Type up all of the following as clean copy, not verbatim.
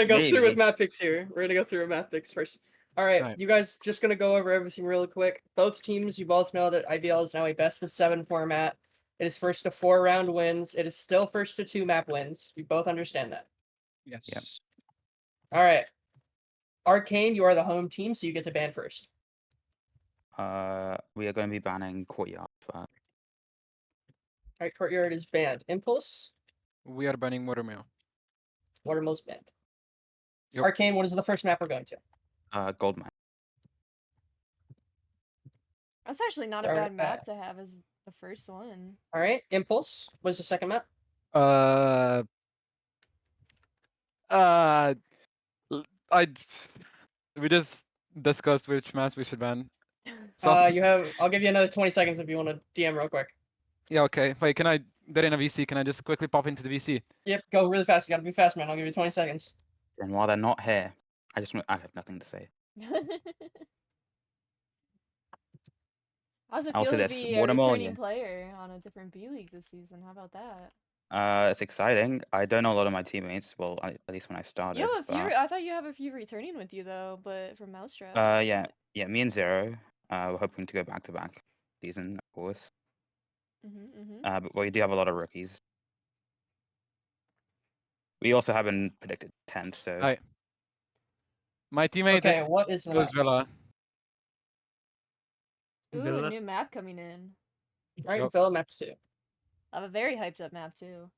gonna go through with Maybe. map picks here. We're gonna go through with map picks first. All right, Alright. you guys just gonna go over everything really quick. Both teams, you both know that IVL is now a best of 7 format. It is first to 4 round wins. It is still first to 2 map wins. You both understand that. Yes. All right. Arcane, you are the home team, so you get to ban first. We are going to be banning Courtyard first. All right, Courtyard is banned. Impulse, We are banning Watermill. Watermill's banned. Yep. Arcane, what is the first map we're going to? Goldmine. That's actually not a Darn bad it. map to have as the first one. All right, Impulse, what is the second map? We just discussed which maps we should ban. I'll give you another 20 seconds if you want to DM real quick. Yeah, okay. Wait, can I? They're in a VC. Can I just quickly pop into the VC? Yep, go really fast. You gotta be fast, man. I'll give you 20 seconds. And while they're not here, I have nothing to say. How's it I'll feel say to this, be a Watermill, returning yeah. player on a different B League this season? How about that? It's exciting. I don't know a lot of my teammates. Well, at least when I started. You have a few. but, I thought you have a few returning with you though, but from Mousetrap. yeah. Me and Zero. We're hoping to go back to back season, of course. But we do have a lot of rookies. We also haven't predicted 10th, so. Alright. My teammate Okay, what is goes that? Villa. Ooh, Villa? a new map coming in. Alright, Yep. Villa map 2. I have a very hyped up map too.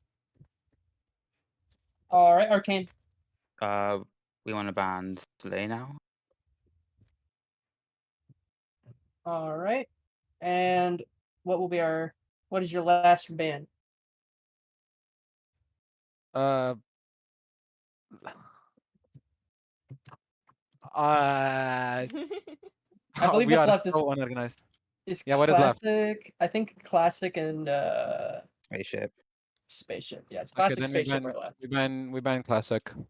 Alright, Arcane. We want to ban Slay now. Alright. And what is your last ban? Uh. I believe we what's are left is so unorganized. Yeah, what is left? classic. I think classic and Spaceship. spaceship. Yeah, it's Okay, classic then spaceship are left. we ban classic. All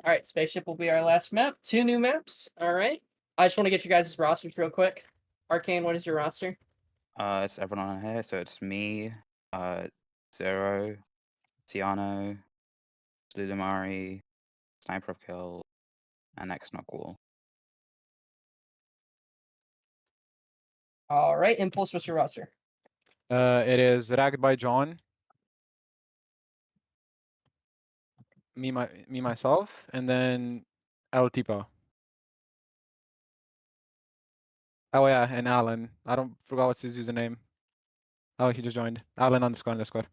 right, spaceship will be our last map. 2 new maps. All right. I just want to get you guys' rosters real quick. Arcane, what is your roster? It's everyone on here. So it's me, Zero, Tiano, Ludamari, Sniper of Kill, and X Not Cool. All right, Impulse, what's your roster? It is Ragged by John. Me myself, and then El Tipo. Oh yeah, and Alan. I don't forgot what's his username. Oh, he just joined. Alan__.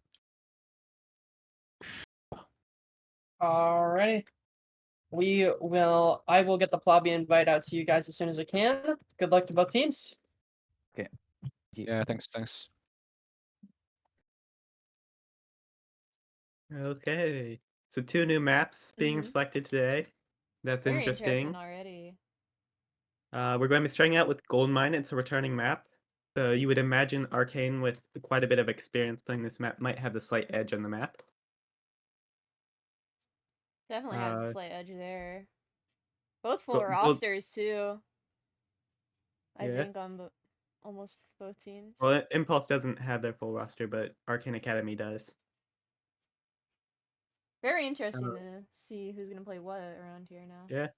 Alrighty. I will get the Plobby invite out to you guys as soon as I can. Good luck to both teams. Yeah, thanks. Okay. So 2 new maps being selected today. That's Very interesting. already. We're going to be starting out with Goldmine. It's a returning map. So you would imagine Arcane with quite a bit of experience playing this map might have the slight edge on the map. Definitely has a slight edge there. Both full Well- rosters too. I Yeah. think on almost both teams. Well, Impulse doesn't have their full roster, but Arcane Academy does. Very interesting to see who's gonna play what around here now. Yeah.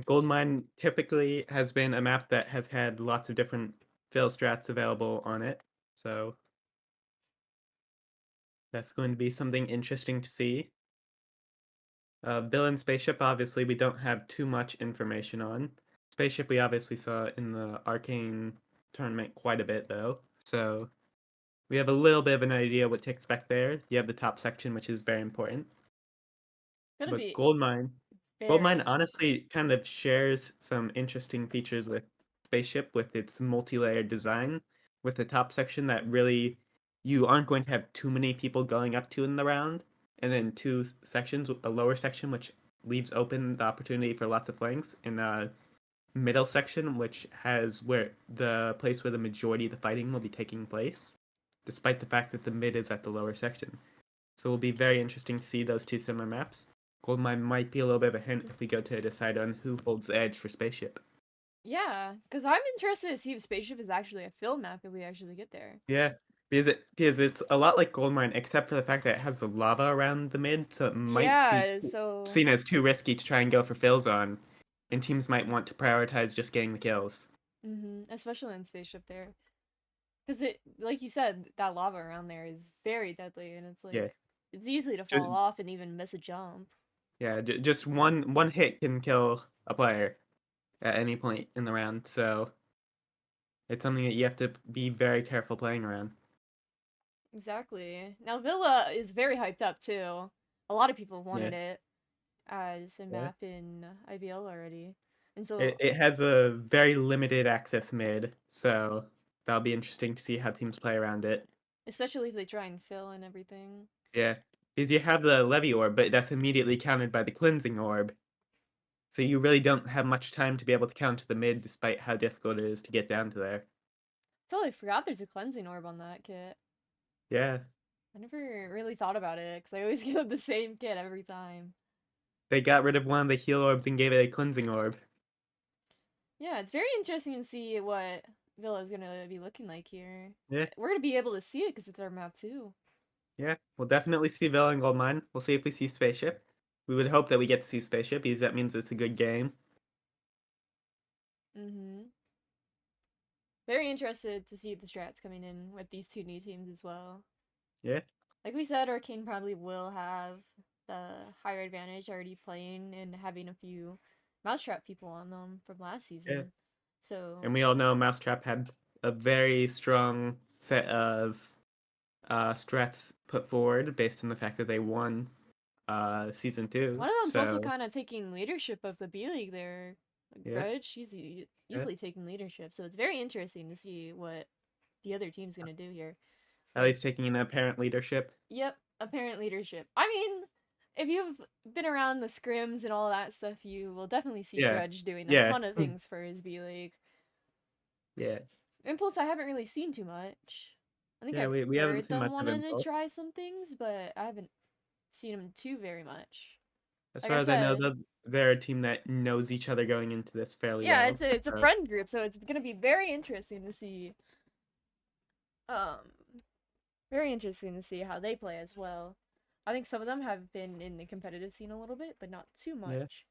Goldmine typically has been a map that has had lots of different fill strats available on it, so that's going to be something interesting to see. Villain Spaceship, obviously, we don't have too much information on. Spaceship, we obviously saw in the Arcane tournament quite a bit, though, so we have a little bit of an idea what to expect there. You have the top section, which is very important. Gonna But be Goldmine very... honestly kind of shares some interesting features with Spaceship with its multi-layered design, with the top section that really you aren't going to have too many people going up to in the round, and then 2 sections, a lower section which leaves open the opportunity for lots of flanks, and a middle section which has the place where the majority of the fighting will be taking place, despite the fact that the mid is at the lower section. So it will be very interesting to see those 2 similar maps. Goldmine might be a little bit of a hint if we go to decide on who holds the edge for Spaceship. Yeah, because I'm interested to see if Spaceship is actually a fill map if we actually get there. Yeah, Because it's a lot like Goldmine, except for the fact that it has the lava around the mid, so it might Yeah, be so seen as too risky to try and go for fills on, and teams might want to prioritize just getting the kills. especially in spaceship there. Because it, like you said, that lava around there is very deadly, and it's Yeah, like it's easy to Ju- fall off and even miss a jump. yeah, just one hit can kill a player at any point in the round, so it's something that you have to be very careful playing around. Exactly. Now Villa is very hyped up too. A lot of people wanted Yeah, it as a yeah. map in IBL already, and so It has a very limited access mid, so that'll be interesting to see how teams play around it. especially if they try and fill and everything. Yeah, because you have the Levy Orb, but that's immediately countered by the Cleansing Orb. So you really don't have much time to be able to counter the mid, despite how difficult it is to get down to there. Totally forgot there's a cleansing orb on that kit. Yeah, I never really thought about it because I always get the same kit every time. they got rid of one of the heal orbs and gave it a Cleansing Orb. Yeah, it's very interesting to see what Villa is gonna be looking like here. Yeah, We're gonna be able to see it because it's our map too. yeah. We'll definitely see Villa and Goldmine. We'll see if we see Spaceship. We would hope that we get to see Spaceship, because that means it's a good game. Very interested to see the strats coming in with these two new teams as well. Yeah, Like we said, Arcane probably will have the higher advantage already playing and having a few mousetrap people on them from last yeah. season. So And we all know Mousetrap had a very strong set of strats put forward based on the fact that they won season 2. one of them's also So kind of taking leadership of the B League there. yeah, Grudge, she's yeah. easily taking leadership. So it's very interesting to see what the other team's gonna do here. At least taking an apparent leadership. Yep, apparent leadership. I mean, if you've been around the scrims and all that stuff, you will definitely see Yeah, Grudge doing a yeah, ton of things for his B League. yeah, Impulse, I haven't really seen too much. I think yeah. I've We haven't heard seen them much of wanting to Impulse. try some things, but I haven't seen them too very much. As Like far I as I know, said, they're a team that knows each other going into this fairly yeah, well. it's a So, friend group, so it's gonna be very interesting to see. Um, very interesting to see how they play as well. I think some of them have been in the competitive scene a little bit, but not too yeah, much.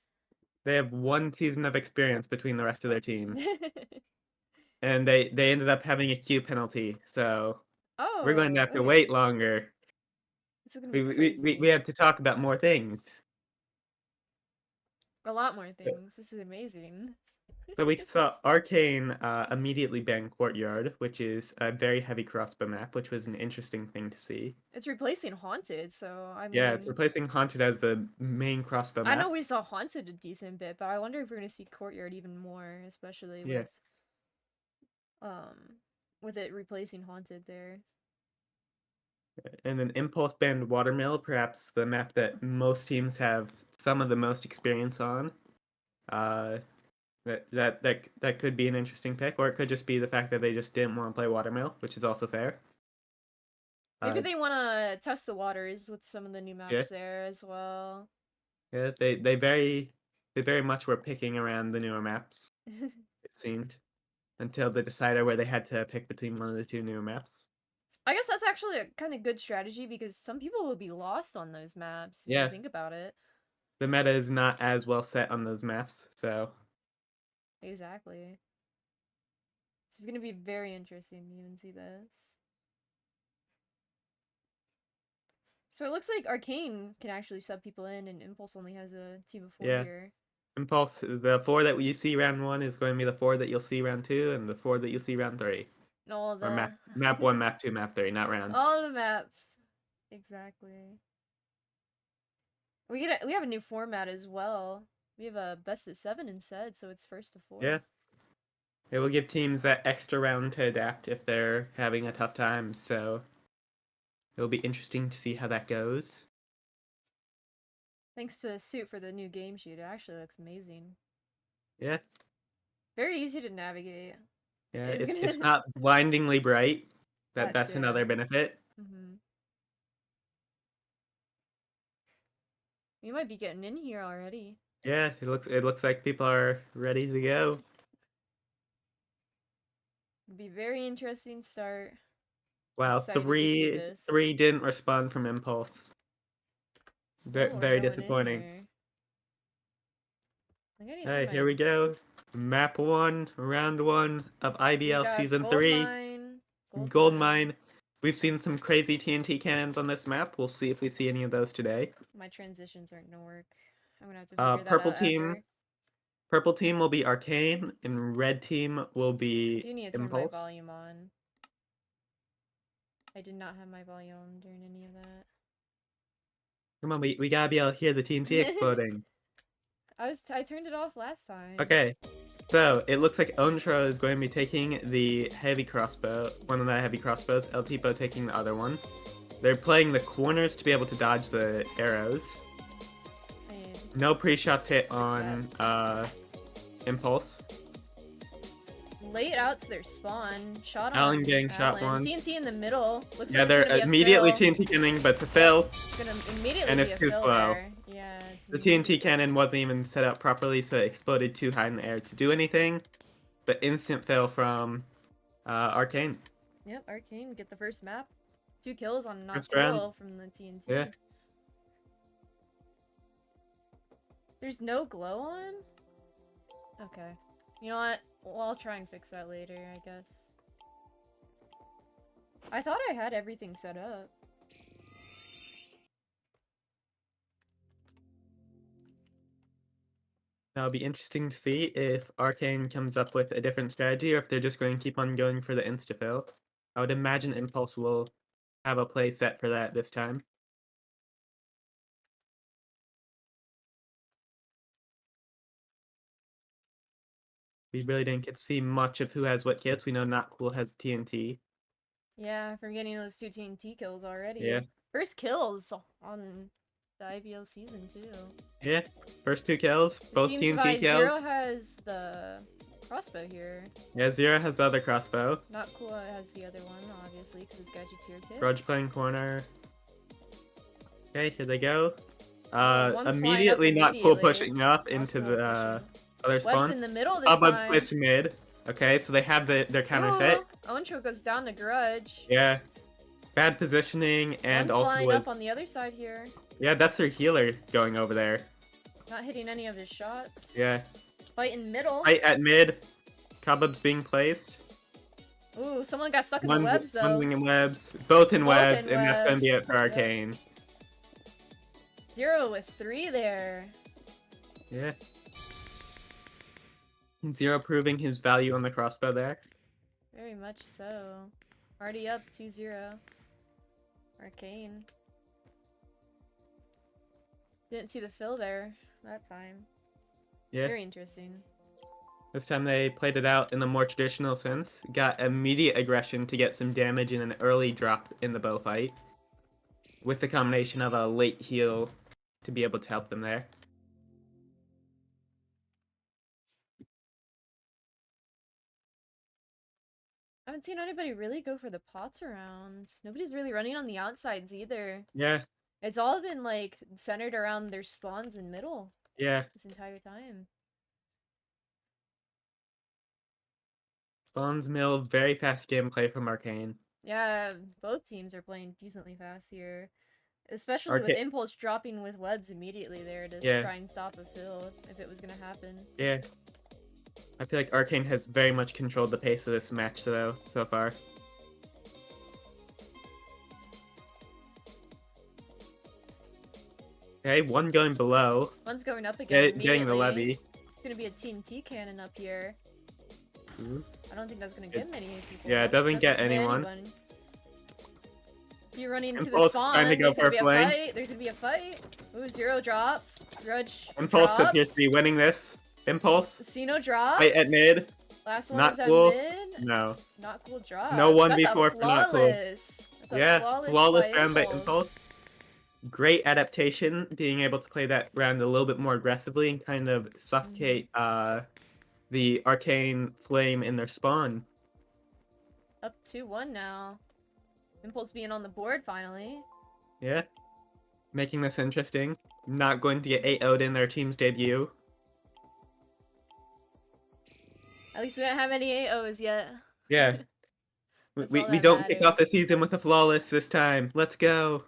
they have one season of experience between the rest of their team, and they ended up having a Q penalty. So we're going to Oh, have to okay. wait longer. This is gonna be We crazy. have to talk about more things. A lot more So things. This is amazing. so we saw Arcane immediately ban Courtyard, which is a very heavy crossbow map, which was an interesting thing to see. It's replacing Haunted, so I Yeah, it's mean, replacing Haunted as the main crossbow I know map. we saw Haunted a decent bit, but I wonder if we're gonna see Courtyard even more, especially Yeah, um with it replacing Haunted there. and an Impulse banned Watermill, perhaps the map that most teams have some of the most experience on. Uh, that could be an interesting pick, or it could just be the fact that they just didn't want to play Watermill, which is also fair. Maybe Uh, they wanna test the waters with some of the new yeah, maps there as well. yeah, they very much were picking around the newer maps, it seemed, until they decided where they had to pick between one of the two newer maps. I guess that's actually a kind of good strategy because some people will be lost on those maps if you Yeah, think about it. the meta is not as well set on those maps, so Exactly. It's gonna be very interesting to even see this. So it looks like Arcane can actually sub people in, and Impulse only has a team of 4 yeah. here. Impulse, the 4 that you see round 1 is going to be the 4 that you'll see round 2, and the 4 that you'll see round 3. And all Or the map 1, map 2, map 3, not round. all the maps. Exactly. We have a new format as well. We have a best of 7 instead, so it's first to 4. Yeah. It will give teams that extra round to adapt if they're having a tough time, so it'll be interesting to see how that goes. Thanks to Suit for the new game sheet. It actually looks amazing. Yeah. Very easy to navigate. Yeah, It's it's gonna not blindingly bright. that That's too. another benefit. We might be getting in here already. Yeah, it looks like people are ready to go. It'd be very interesting start. Wow, Excited to see three this. three didn't respond from Impulse. Still we're very going in disappointing. here. Like, I need to Hey, turn here my- we go. Map 1, round 1 of we IBL got Season gold 3. mine, Gold Mine. We've seen some crazy TNT cannons on this map. We'll see if we see any of those today. My transitions aren't gonna work. I'm gonna have to figure that Purple out team. after. Purple team will be Arcane, and red team will I be do need to turn my Impulse. volume on. I did not have my volume on during any of that. Come on, we gotta be able to hear the TNT exploding. I turned it off last time. Okay, so it looks like Ontro is going to be taking the heavy crossbow, one of the heavy crossbows, El Tipo taking the other one. They're playing the corners to be able to dodge the arrows. No pre-shots hit on Impulse. Late out to their spawn. Shot on Alan getting shot Alan. once. TNT in the middle. Looks Yeah, like they're it's gonna be immediately a fill. TNT cannoning, but it's a fill. It's gonna immediately And be it's a too fill slow. there. Yeah. The TNT cannon wasn't even set up properly, so it exploded too high in the air to do anything. But instant fail from Arcane. Yep, Arcane get the first map. 2 kills on not First round. cool from the TNT. Yeah. There's no glow on? Okay. You know what? Well, I'll try and fix that later, I guess. I thought I had everything set up. That'll be interesting to see if Arcane comes up with a different strategy or if they're just going to keep on going for the insta-fill. I would imagine Impulse will have a play set for that this time. We really didn't get to see much of who has what kits. We know Not Cool has TNT. Yeah, from getting those 2 TNT kills already. Yeah. First kills on the IBL season, too. Yeah, first 2 kills, It both seems TNT like kills. Zero has the crossbow here. Yeah, Zero has the other crossbow. Not Cool has the other one, obviously, because it's Gadgeteer kit. Grudge playing corner. Okay, here they go. One's flying up Immediately Not Cool immediately. pushing up Not into Cool the pushing. other Web's spawn. in the middle this Suburbs time. placed mid. Okay, so they have their counter set. Oncho goes down to Grudge. Yeah. Bad positioning and One's also flying was up on the other side here. yeah, that's their healer going over there. Not hitting any of his shots. Yeah. Fight in middle. Fight at mid. Cobwebs being placed. Ooh, someone got stuck in the webs though. One's in webs. Both in Both webs, in and that's gonna be webs. it for Arcane. Zero with 3 there. Yeah. Zero proving his value on the crossbow there. Very much so. Already up 2-0. Arcane. Didn't see the fill there that time. Yeah. Very interesting. This time they played it out in a more traditional sense. Got immediate aggression to get some damage in an early drop in the bow fight. With the combination of a late heal to be able to help them there. I haven't seen anybody really go for the pots around. Nobody's really running on the outsides either. Yeah, It's all been like centered around their spawns in middle yeah. this entire time. Spawns mill, very fast gameplay from Arcane. Yeah, both teams are playing decently fast here. Especially with Arca- Impulse dropping with webs immediately there to Yeah. try and stop a fill if it was gonna happen. Yeah. I feel like Arcane has very much controlled the pace of this match though, so far. Okay, one going below. One's going up again. Getting the immediately. levy. It's gonna be a TNT cannon up here. Ooh. I don't think that's gonna get many people. Yeah, it doesn't That's get gonna anyone. anyone. If you run into the Impulse spawn, trying to go there's gonna for be a a flame. fight. There's gonna be a fight. Ooh, Zero drops. Grudge Impulse drops. appears to be winning this. Impulse. Sino drops. Fight at mid. Last one Not is at cool. mid. No. Not cool drop. No That's 1v4 a for not cool. flawless. That's a Yeah, flawless by round by Impulse. Great adaptation, being able to play that round a little bit more aggressively and kind of suffocate the Arcane Flame in their spawn. Up 2-1 now. Impulse being on the board finally. Yeah. Making this interesting. Not going to get 8-0'd in their team's debut. At least we don't have any AOs yet. Yeah. That's We all we that don't kick off the matters. season with a flawless this time. Let's go.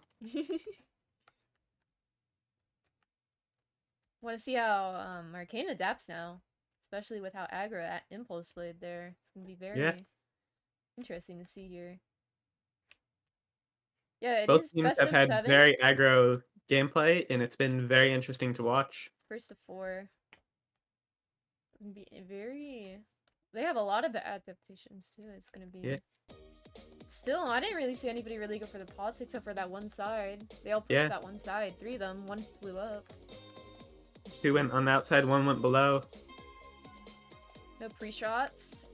Want to see how Arcane adapts now, especially with how aggro Impulse played there. It's gonna be very interesting to see here. Yeah, it is Both teams best have of had 7. very aggro gameplay, and it's been very interesting to watch. It's first to 4. It's gonna be very. They have a lot of adaptations too. It's gonna be. Yeah. Still, I didn't really see anybody really go for the pots except for that one side. They all pushed Yeah. that one side. 3 of them. 1 flew up. 2 went on the outside, 1 went below. No pre-shots.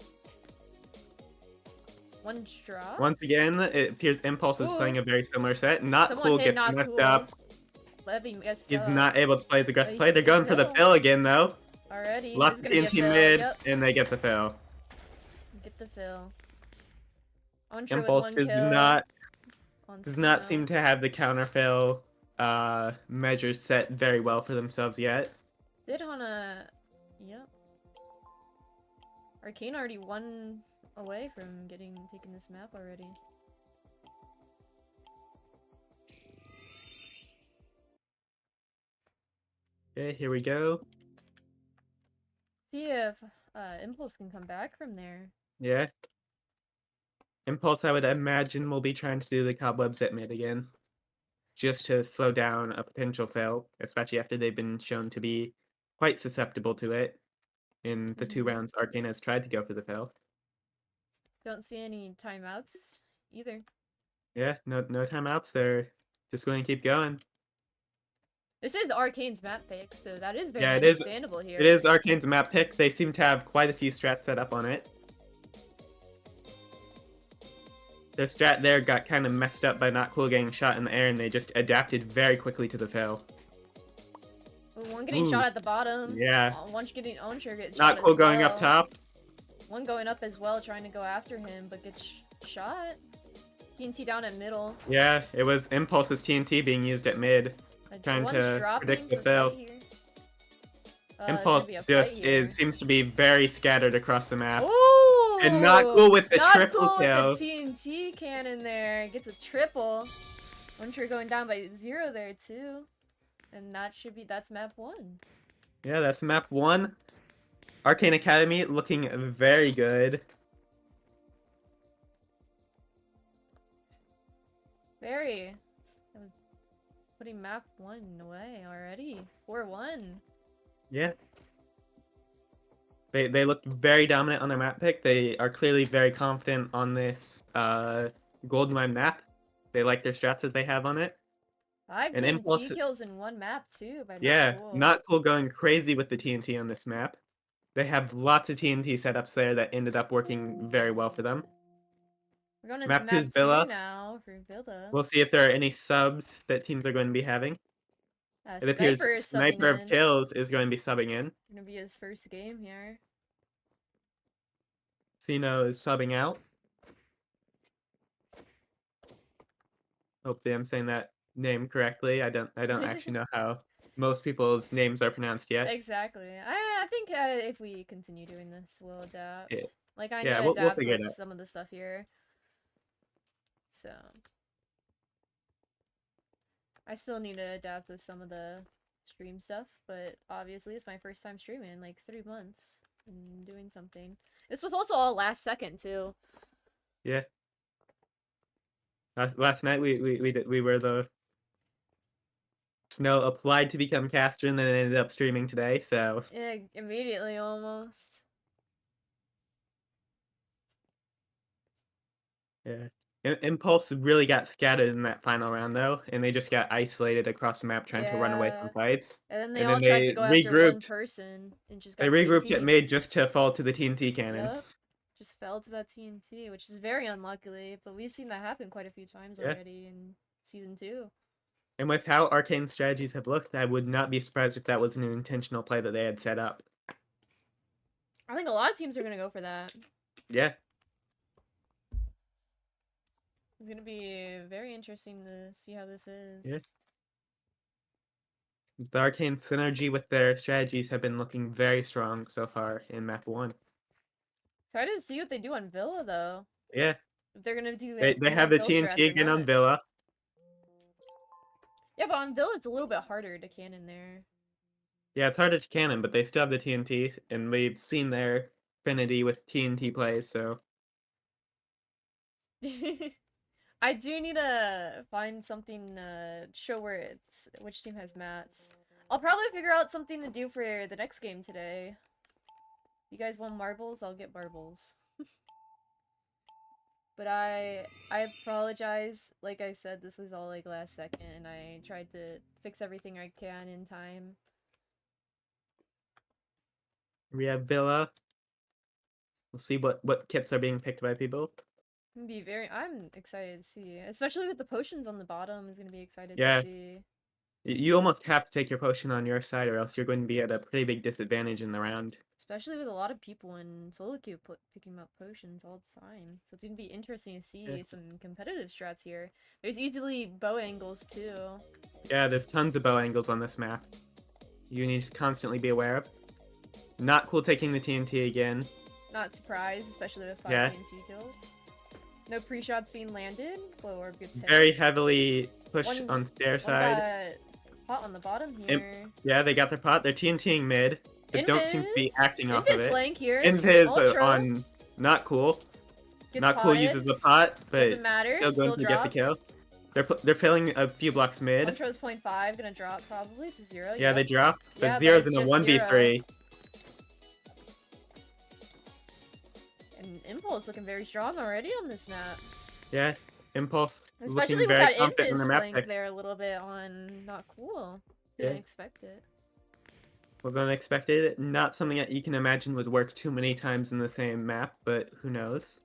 1 drop. Once again, it appears Impulse is Ooh. playing a very similar set. Not Someone Cool hit gets Not messed Cool. up. Levy messed He's up. not able to play his aggressive he play. They're gets the going for the fill. fill again, though. Already. Lots There's of gonna be a TNT fill. mid, Yep. and they get the fill. Get the fill. Onshore with Impulse 1 does kill. not seem to have the counter fill measures set very well for themselves yet. Did Hana. Yep. Arcane already 1 away from taking this map already. Okay, here we go. See if Impulse can come back from there. Yeah. Impulse, I would imagine, will be trying to do the cobwebs at mid again. Just to slow down a potential fail, especially after they've been shown to be quite susceptible to it. In the 2 rounds, Arcane has tried to go for the fail. Don't see any timeouts either. Yeah, no timeouts. They're just going to keep going. This is Arcane's map pick, so that is very Yeah, it is. understandable here. It is Arcane's map pick. They seem to have quite a few strats set up on it. Their strat there got kind of messed up by Not Cool getting shot in the air, and they just adapted very quickly to the fail. Ooh, 1 getting Ooh. shot at the bottom. Yeah. 1 getting onshore getting Not shot Cool as going well. up top. 1 going up as well, trying to go after him, but gets shot. TNT down at middle. Yeah, it was Impulse's TNT being used at mid. Trying One's to dropping predict the for fail. fight here. Impulse there's gonna be a fight just here. seems to be very scattered across the map. Ooh! And Not Cool with the Not triple cool kill. with the TNT cannon there. Gets a triple. Onshore going down by 0 there too. And that's map 1. Yeah, that's map 1. Arcane Academy looking very good. Very. I was putting map 1 away already. 4-1. Yeah. They look very dominant on their map pick. They are clearly very confident on this Gold Mine map. They like their strats that they have on it. 5 And TNT Impulse- kills in 1 map too by Yeah, Not Cool. Not Cool going crazy with the TNT on this map. They have lots of TNT setups there that ended up working very well for them. We're going into Map map 2's 2 Villa. now for Villa. We'll see if there are any subs that teams are going to be having. It appears Sniper is subbing Sniper of in. Kills is going to be subbing in. Gonna be his first game here. Sino is subbing out. Hopefully I'm saying that name correctly. I don't actually know how most people's names are pronounced yet. Exactly. I think if we continue doing this, we'll adapt. Yeah. Like I Yeah, know we'll adapt figure it with out. some of the stuff here. So I still need to adapt with some of the stream stuff, but obviously it's my first time streaming in like 3 months and doing something. This was also all last second too. Yeah. Last night we were the Snow applied to become caster and then ended up streaming today, so Yeah, immediately almost. yeah. Impulse really got scattered in that final round though, and they just got isolated across the map trying to run away from Yeah. fights. And then they And all then tried they to go after one regrouped. person and just They got regrouped at TNT'd. mid just to fall to the TNT cannon. Yep. Just fell to that TNT, which is very unlucky, but we've seen that happen quite a few times Yeah. already in season 2. And with how Arcane strategies have looked, I would not be surprised if that was an intentional play that they had set up. I think a lot of teams are gonna go for that. Yeah. It's gonna be very interesting to see how this is. Yeah. The Arcane synergy with their strategies have been looking very strong so far in map 1. Excited to see what they do on Villa though. Yeah. If they're gonna do They the have the Bill strats TNT or again on not. Villa. Yeah, but on Bill it's a little bit harder to cannon there. Yeah, it's harder to cannon, but they still have the TNT, and we've seen their affinity with TNT plays, so I do need to find something show where it's which team has maps. I'll probably figure out something to do for the next game today. You guys want marbles? I'll get marbles. But I apologize. Like I said, this was all like last second, and I tried to fix everything I can in time. we have Villa. We'll see what kits are being picked by people. I'm excited to see, especially with the potions on the bottom. Is gonna be excited Yeah. to see. You almost have to take your potion on your side, or else you're going to be at a pretty big disadvantage in the round. Especially with a lot of people in solo queue picking up potions all the time. So it's gonna be interesting to see Yeah. some competitive strats here. There's easily bow angles too. Yeah, there's tons of bow angles on this map. You need to constantly be aware of. Not cool taking the TNT again. Not surprised, especially with 5 Yeah. TNT kills. No pre-shots being landed. Glow orb gets hit. Very heavily pushed One- on stair One side. got pot on the bottom here. Yeah, they got their pot. They're TNTing mid, but don't seem to be acting off of Invis it. blank here. Invis Ultra on not cool. gets Not cool potted. uses the pot, but Doesn't matter. still going to get the kill. drops. They're filling a few blocks mid. Ultra's 0.5, gonna drop probably to 0. Yeah, they drop, but Yeah, but Zero's it's in a just 1v3. And Impulse looking very strong already on this map. Yeah, Impulse Especially looking with very that confident in Invis the map flank pick. there a little bit on not cool. Yeah. Didn't expect it. Was unexpected. Not something that you can imagine would work too many times in the same map, but who knows?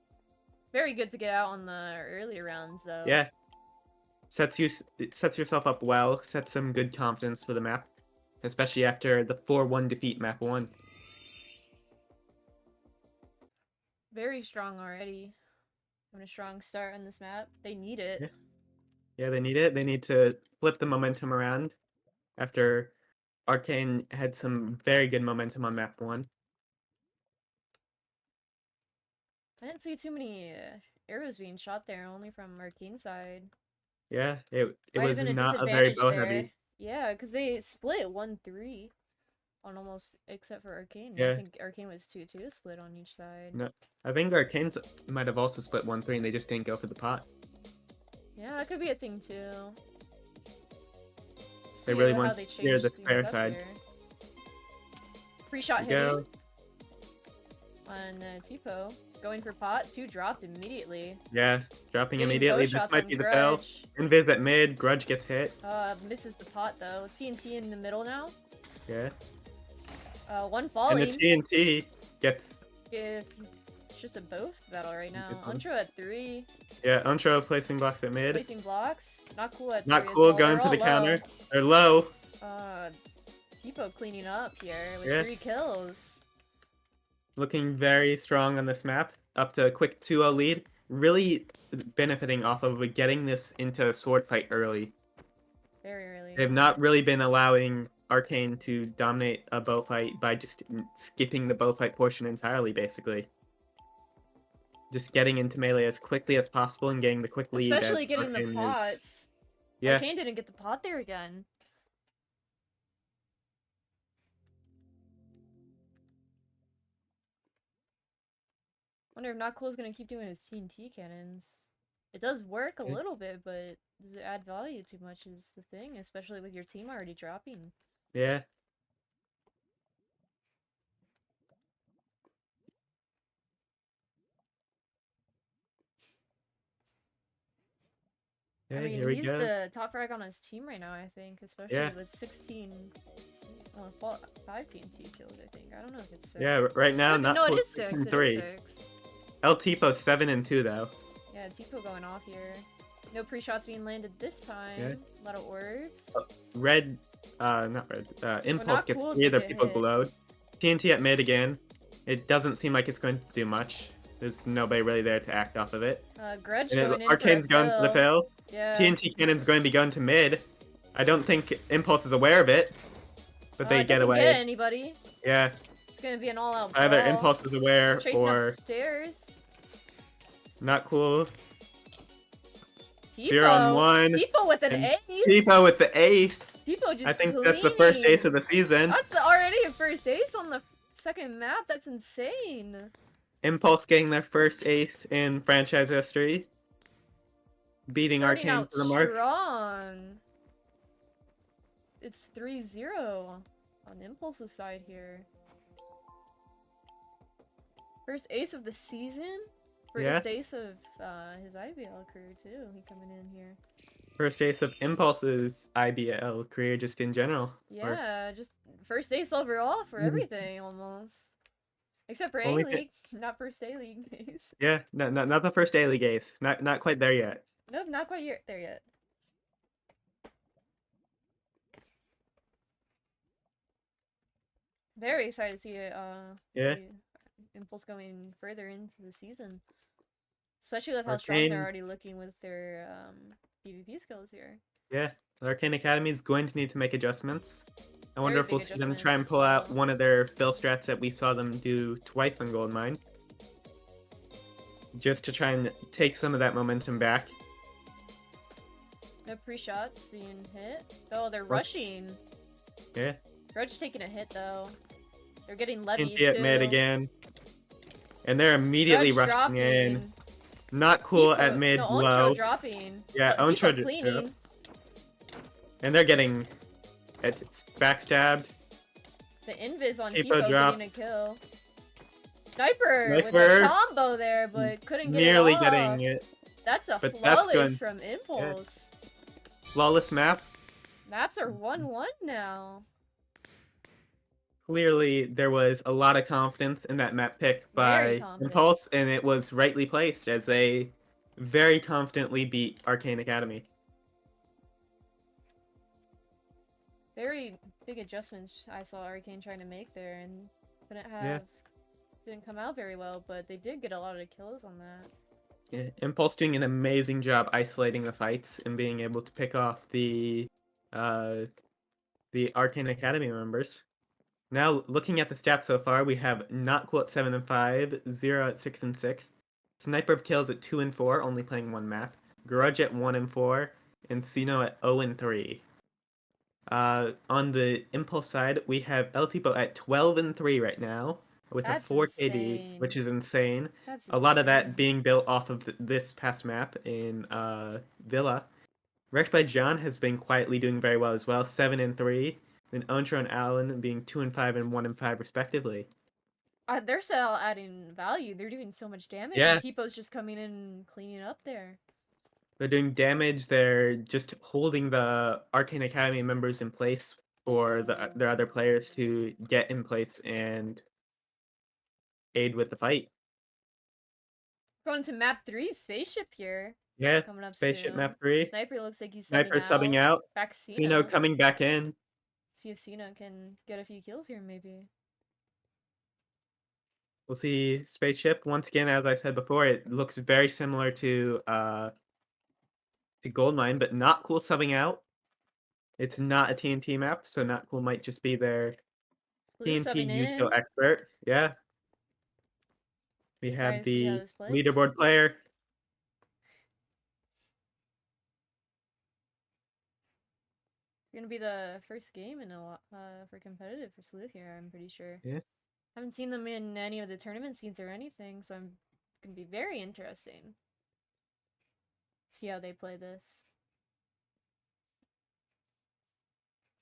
Very good to get out on the early rounds though. Yeah. It sets yourself up well, sets some good confidence for the map, especially after the 4-1 defeat map 1. Very strong already. Having a strong start on this map. They need it. Yeah. Yeah, they need it. They need to flip the momentum around after Arcane had some very good momentum on map 1. I didn't see too many arrows being shot there, only from Arcane side. Yeah, it Might have was been a not a very disadvantage bow there. heavy. Yeah, because they split 1-3 on almost, except for Arcane. Yeah. I think Arcane was 2-2 split on each side. No, I think Arcane's might have also split 1-3 and they just didn't go for the pot. Yeah, that could be a thing too. They really how want they to clear the changed things spare up side. here. Pre-shot There we hitting on Tipo. Going for pot, 2 dropped immediately. Yeah, dropping Getting immediately. bow This shots might on be the fail. Grudge. Invis at mid, Grudge gets hit. Misses the pot though. TNT in the middle now. Yeah. One And falling. the TNT gets, If it's just a both battle right now. Gets one. Untro at 3, yeah, Untro placing blocks at mid. placing blocks. Not cool at 3 Not as cool, well. going They're for the all low. counter. They're low. Tipo cleaning up here with Yeah. 3 kills. Looking very strong on this map. Up to a quick 2-0 lead. Really benefiting off of getting this into a sword fight early. Very early. They've not really been allowing Arcane to dominate a bow fight by just skipping the bow fight portion entirely, basically. Just getting into melee as quickly as possible and getting the quick lead. Especially as getting the Arcane is- pots. Yeah, Arcane didn't get the pot there again. Wonder if Not Cool is gonna keep doing his TNT cannons. It does work a Yeah. little bit, but does it add value too much is the thing, especially with your team already dropping. yeah. I Yeah, mean, here we he's go. the top frag on his team right now, I think, especially Yeah. with 5 TNT kills, I think. I don't know if it's 6. Yeah, right now, Okay, not no, it close is 6. to It is 3. 6. El Tipo 7-2 though. Yeah, Tipo going off here. No pre-shots being landed this time. Yeah. A lot of orbs. Red, not red. Impulse Not gets Cool 3 of their did get people hit. glowed. TNT at mid again. It doesn't seem like it's going to do much. There's nobody really there to act off of it. Grudge And going in Arcane's for a going for the kill. fail. Yeah. TNT cannon's going to be going to mid. I don't think Impulse is aware of it, but they it get doesn't away. Get anybody. Yeah, It's gonna be an all-out either brawl. Impulse is aware Chasing or upstairs. Not cool. Tipo, 0 on 1. Tipo with an And ace. Tipo with the ace. Tipo just I think that's the first ace of the season. That's already a first ace on the second map. That's insane. Impulse getting their first ace in franchise history. Beating Starting Arcane out to the mark. strong. It's 3-0 on Impulse's side here. First ace of the season? First ace of his IBL career too. He coming in here. First ace of Impulse's IBL career just in general. Or Yeah, just first ace overall for Mhm. everything almost. Except for Only A-League, not first A-League ace. yeah, not the first A-League ace. Not quite there yet. Nope, not quite there yet. Very excited to see it, Yeah. the Impulse going further into the season. Especially with how strong they're Arcane. already looking with their PvP skills here. Yeah, the Arcane Academy is going to need to make adjustments. I wonder Very if we'll big see them try and adjustments, pull out yeah. one of their fill strats that we saw them do twice on Goldmine. Just to try and take some of that momentum back. No pre-shots being hit. Oh, they're rushing. Yeah. Grudge taking a hit though. They're getting levied Inti at too. mid again. And they're immediately Grudge rushing in. dropping. Not cool Tipo- at mid no, low. Ontro dropping. Yeah, Tipo Ontro just cleaning. dropped. And they're getting backstabbed. The invis on Tipo Tipo dropped. getting a kill. Sniper with Sniper. a combo there, but couldn't get Nearly it off. getting it. That's a but that's flawless doing- from Impulse. Flawless map. Maps are 1-1 now. Clearly, there was a lot of confidence in that map pick Very by confident. Impulse, and it was rightly placed as they very confidently beat Arcane Academy. Very big adjustments I saw Arcane trying to make there, and didn't come out very well, but they did get a lot of kills on that. Yeah, Impulse doing an amazing job isolating the fights and being able to pick off the Arcane Academy members. Now, looking at the stats so far, we have Not Cool at 7 and 5, 0 at 6 and 6, Sniper of Kills at 2 and 4, only playing one map, Grudge at 1 and 4, and Sino at 0 and 3. On the Impulse side, we have El Tipo at 12 and 3 right now, with That's a 4 KD, insane. which is insane. That's A lot of that insane. being built off of this past map in Villa. Wrecked by John has been quietly doing very well as well, 7 and 3. And Ontro and Allen being 2 and 5 and 1 and 5 respectively. They're still adding value. They're doing so much damage. Yeah. And Tipo's just coming in and cleaning up there. They're doing damage. They're just holding the Arcane Academy members in place for their other players to get in place and aid with the fight. Going to map 3, spaceship here. Yeah, Coming up spaceship soon. map 3. Sniper looks like he's Sniper subbing out. Back to Sino Sino. coming back in. See if Sino can get a few kills here, maybe. We'll see Spaceship. Once again, as I said before, it looks very similar to Goldmine, but Not Cool subbing out. It's not a TNT map, so Not Cool might just be their Slew TNT subbing util in. expert. Yeah. We Excited have to see how the this plays. leaderboard player. It's gonna be the first game in a for competitive for Slew here, I'm pretty sure. Yeah. Haven't seen them in any of the tournament scenes or anything, so it's gonna be very interesting. See how they play this.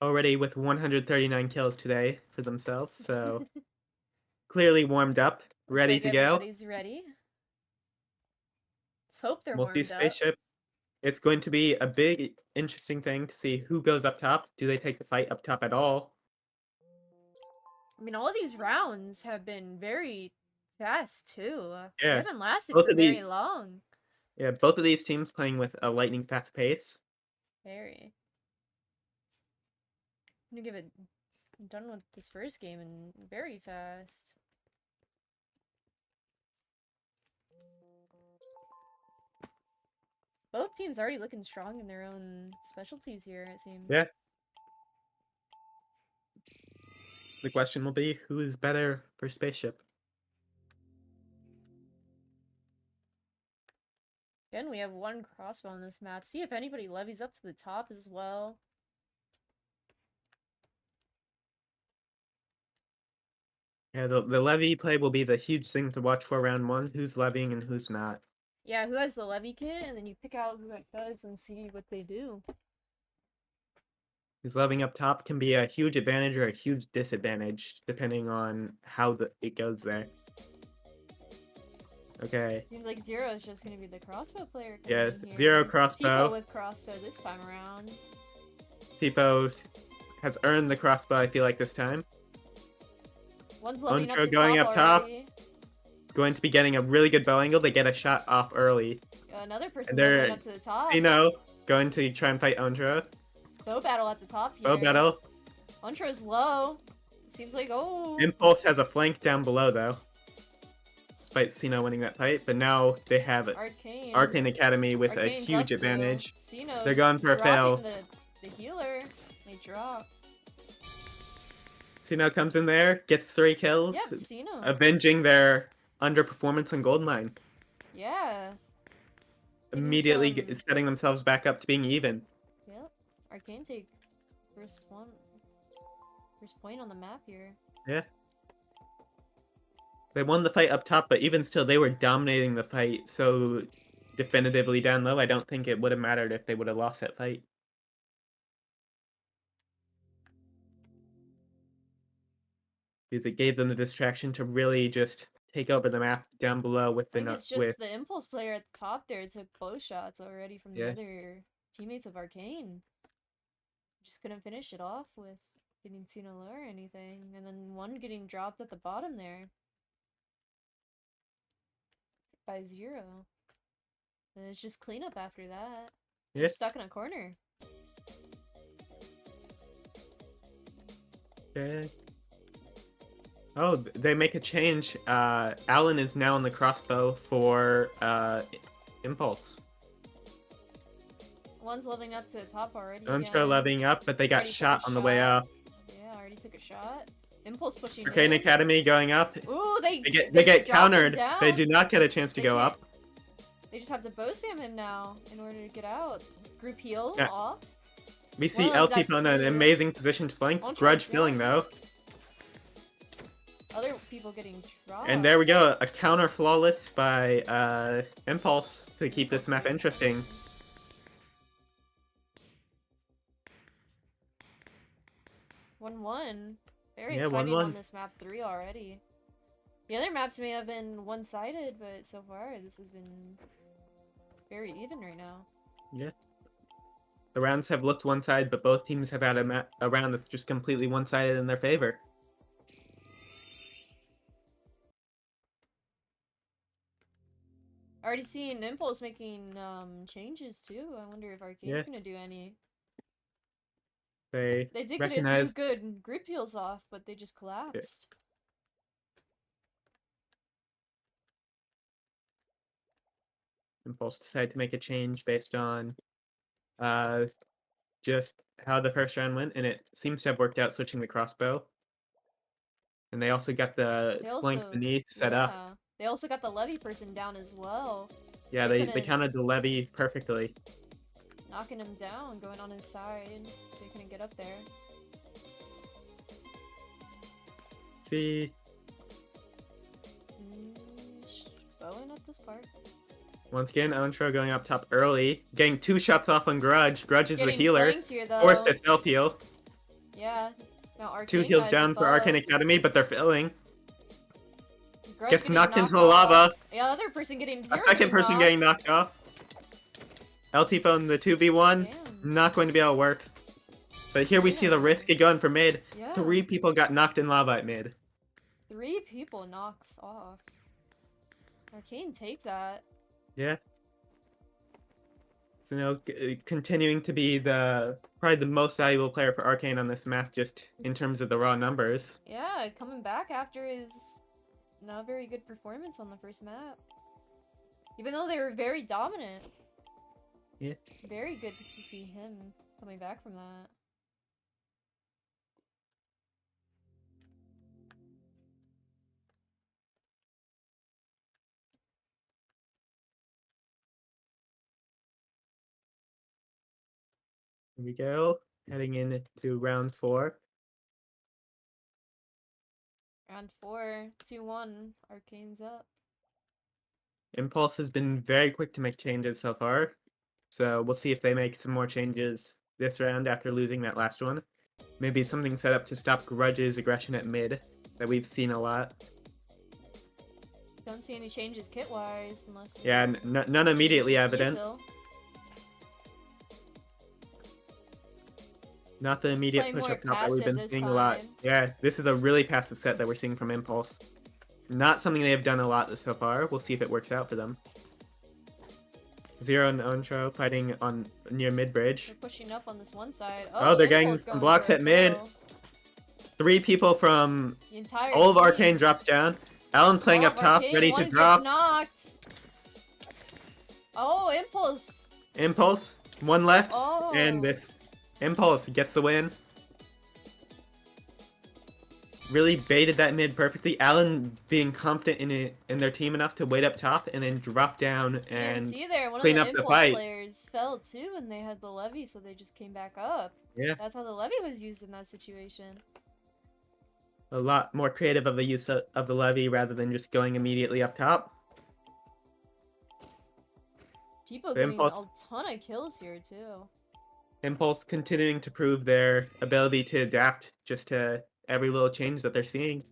Already with 139 kills today for themselves, so clearly warmed up, ready Looks like to go. everybody's ready. Let's hope they're We'll see warmed up. Spaceship. It's going to be a big, interesting thing to see who goes up top. Do they take the fight up top at all? I mean, all these rounds have been very fast too. They Yeah. haven't lasted Both for of the- very long. Yeah, both of these teams playing with a lightning fast pace. Very. I'm gonna give it done with this first game and very fast. Both teams already looking strong in their own specialties here, it seems. Yeah. The question will be, who is better for Spaceship? have one crossbow on this map. See if anybody levies up to the top as well. Yeah, the levy play will be the huge thing to watch for round 1. Who's levying and who's not. Yeah, who has the levy kit, and then you pick out who that does and see what they do. Who's levying up top can be a huge advantage or a huge disadvantage, depending on how it goes there. Okay. Seems like Zero is just gonna be the crossbow player. Yeah, coming in here. Zero Tipo crossbow. with crossbow this time around. Tipo has earned the crossbow, I feel like, this time. One's leveling Intro up to going top up top. already. Going to be getting a really good bow angle. They get a shot off early. Another person And they're- leveling up to the top. Going to try and fight Ondra. It's bow battle at the top here. Bow battle. Ontro's low. Seems like, oh. Impulse has a flank down below, though. Despite Sino winning that fight. But now they have Arcane. Arcane Academy with Arcane's a huge up to. advantage. Sino's They're going for a fail. dropping the healer. They drop. Sino comes in there, gets 3 kills, Yep, Sino. avenging their underperformance on Goldmine. Yeah. Getting Immediately some- setting themselves back up to being even. Yep. Arcane take first point on the map here. Yeah. They won the fight up top, but even still, they were dominating the fight so definitively down low. I don't think it would have mattered if they would have lost that fight. Because it gave them the distraction to really just take over the map down below with I the think it's just the impulse player at the top there took bow shots already from the Yeah. other teammates of Arcane. Just couldn't finish it off with getting Sino low or anything. And then one getting dropped at the bottom there. By Zero. And it's just cleanup after that. Yeah. They're stuck in a corner. Okay. Oh, they make a change. Alan is now on the crossbow for Impulse. One's leveling up to the top already. Unstro again. leveling up, but they got Already took a shot on the way shot. up. Yeah, already took a shot. Impulse pushing Arcane in. Academy going up. Ooh, they They get dropped him countered. They down. do not get a chance to They go can't- up. They just have to bow spam him now in order to get out. Group heal Yeah. off. We see Well, LT Pona in an that's- amazing position to flank. Ultra Grudge filling flying. though. Other people getting dropped. And there we go. A counter flawless by Impulse to keep this map interesting. One. Very Yeah, exciting 1-1. on this map 3 already. The other maps may have been one-sided, but so far this has been very even right now. Yeah. The rounds have looked one side, but both teams have had a round that's just completely one-sided in their favor. Already seen Impulse making changes too. I wonder if Arcane's Yeah. gonna do any. They They did recognized get a few good group heals off, but they just collapsed. Impulse decided to make a change based on just how the first round went, and it seems to have worked out switching the crossbow. And they also got the They flank also- beneath set up. Yeah. They also got the levy person down as well, Yeah, they they couldn't- counted the levy perfectly. knocking him down, going on his side, so he couldn't get up there. See, Bowing at this part. once again, Outro going up top early, getting 2 shots off on Grudge. Grudge is the Getting healer, flanked here, though. forced to self-heal. Yeah. Now 2 Arcane heals has down a for bow. Arcane Academy, but they're filling. Grudge Gets getting knocked into the off. lava. The other person getting A zero second person getting knocked off. LT Phone, the 2v1, Damn. not going to be able to work. But here we see the Yeah. risky gun for mid. Yeah. 3 people got knocked in lava at mid. 3 people knocked off. Arcane take that. Yeah. So, continuing to be probably the most valuable player for Arcane on this map, just in terms of the raw numbers. Yeah, coming back after his not very good performance on the first map. Even though they were very dominant. Yeah. It's very good to see him coming back from that. Here we go. Heading into round 4. Round 4, 2-1. Arcane's up. Impulse has been very quick to make changes so far. So we'll see if they make some more changes this round after losing that last one. Maybe something set up to stop Grudge's aggression at mid that we've seen a lot. Don't see any changes kit-wise unless they Yeah, none immediately change evident. util. Not the immediate Play push more up top that we've passive been this seeing a lot. time. Yeah, this is a really passive set that we're seeing from Impulse. Not something they have done a lot so far. We'll see if it works out for them. Zero and Ontro fighting on near mid bridge. They're pushing up on this one side. Oh, they're getting Impulse some going blocks for a at mid. kill. 3 people from The entire all of team. Arcane drops down. Alan playing All up of top, Arcane, ready one to gets drop. knocked. Oh, Impulse. Impulse, 1 left, Oh. and this Impulse gets the win. Really baited that mid perfectly. Alan being confident in their team enough to wait up top and then drop down You didn't and see there. One of clean the up the Impulse fight. players fell too, and they had the levy, so they just came back up. Yeah. That's how the levy was used in that situation. A lot more creative of the use of the levy rather than just going immediately up top. Tipo getting a Impulse. ton of kills here too. Impulse continuing to prove their ability to adapt just to every little change that they're seeing.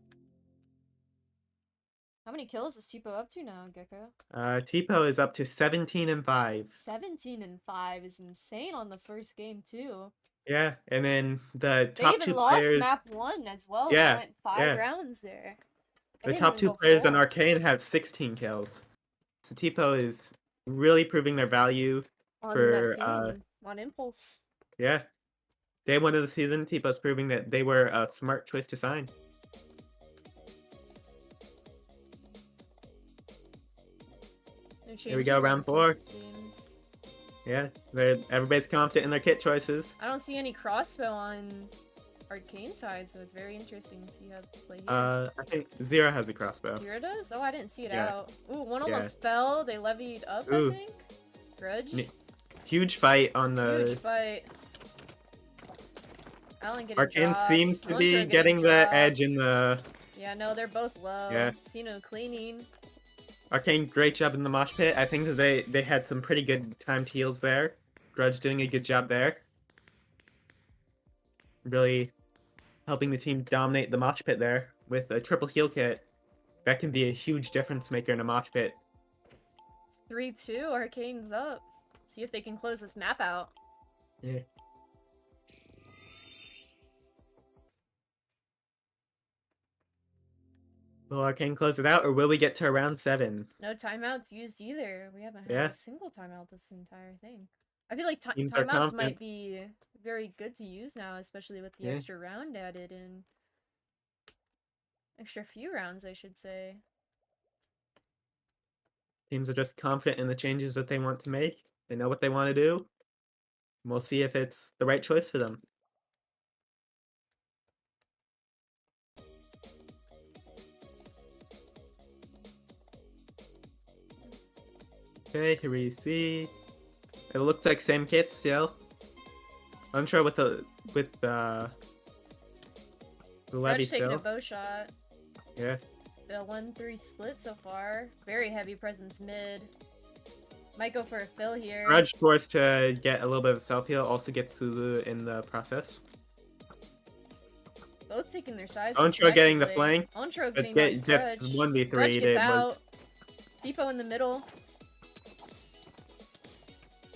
How many kills is Tipo up to now, Gecko? Tipo is up to 17 and 5. 17 and 5 is insane on the first game too. Yeah, and then the They top even 2 lost players, map 1 as well. Yeah, They went 5 yeah. rounds there. They the didn't top even 2 go players on 4 Arcane have 16 kills. So Tipo is really proving their value on for that team. On Impulse. yeah. Day 1 of the season, Tipo's proving that they were a smart choice to sign. No Here we changes go, on round kits, 4. it seems. Yeah, everybody's confident in their kit choices. I don't see any crossbow on Arcane side, so it's very interesting to see how they play here. I think Zero has a crossbow. Zero does? Oh, I didn't see it Yeah. out. Ooh, one Yeah. almost fell. They levied up, Ooh. I think. Grudge. Ne- Huge fight on Huge the fight. Alan getting Arcane dropped. seems to Montro be getting the edge in dropped. the Yeah, no, they're both low. Yeah. Sino cleaning. Arcane. Great job in the mosh pit. I think that they had some pretty good timed heals there. Grudge doing a good job there. Really helping the team dominate the mosh pit there with a triple heal kit. That can be a huge difference maker in a mosh pit. It's 3-2. Arcane's up. See if they can close this map out. Yeah. Will Arcane close it out, or will we get to round 7? No timeouts used either. We haven't had Yeah. a single timeout this entire thing. I feel like Teams are timeouts confident. might be very good to use now, especially with the Yeah. extra round added in. Extra few rounds, I should say. Teams are just confident in the changes that they want to make. They know what they want to do. We'll see if it's the right choice for them. Okay, here we see. It looks like same kit still. I'm sure with the levy Grudge taking a still. bow shot. Yeah. The 1-3 split so far. Very heavy presence mid. Might go for a fill here. Grudge forced to get a little bit of self heal, also gets Sulu in the process. Both taking their sides. Ontro getting the effectively. flank, Ontro but getting gets Grudge. 1v3. Grudge It gets was out. Tipo in the middle.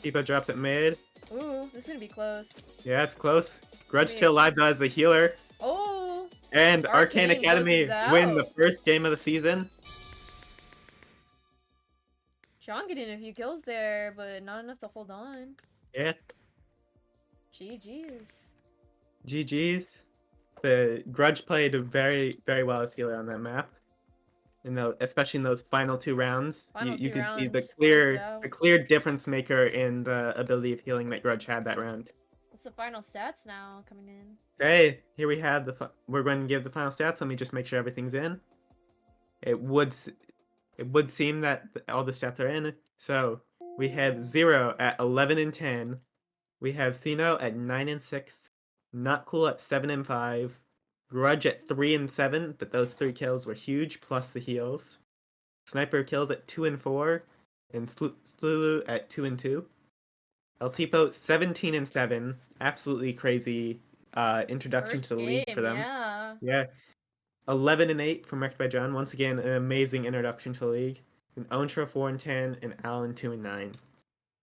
Tipo drops it mid. Ooh, this is gonna be close. Yeah, it's close. Grudge Wait. still live though as the healer. Oh! And Arcane Arcane Academy closes win the out. first game of the season. Sean getting a few kills there, but not enough to hold on. Yeah, GG's. GG's. The Grudge played very, very well as healer on that map. Especially in those final 2 rounds, Final you two could see rounds, closed out. the clear difference maker in the ability of healing that Grudge had that round. What's the final stats now coming in? Okay, here we have we're going to give the final stats. Let me just make sure everything's in. It would seem that all the stats are in. So we have Zero at 11 and 10, We have Sino at 9-6, Not Cool at 7-5, Grudge at 3-7, but those 3 kills were huge, plus the heals. Sniper kills at 2-4, and Slulu at 2-2. El Tipo 17-7, absolutely crazy introduction First to the league game, for them. yeah. Yeah. 11-8 from Wrecked by John. Once again, an amazing introduction to the league. And Ontra 4-10, and Alan 2-9.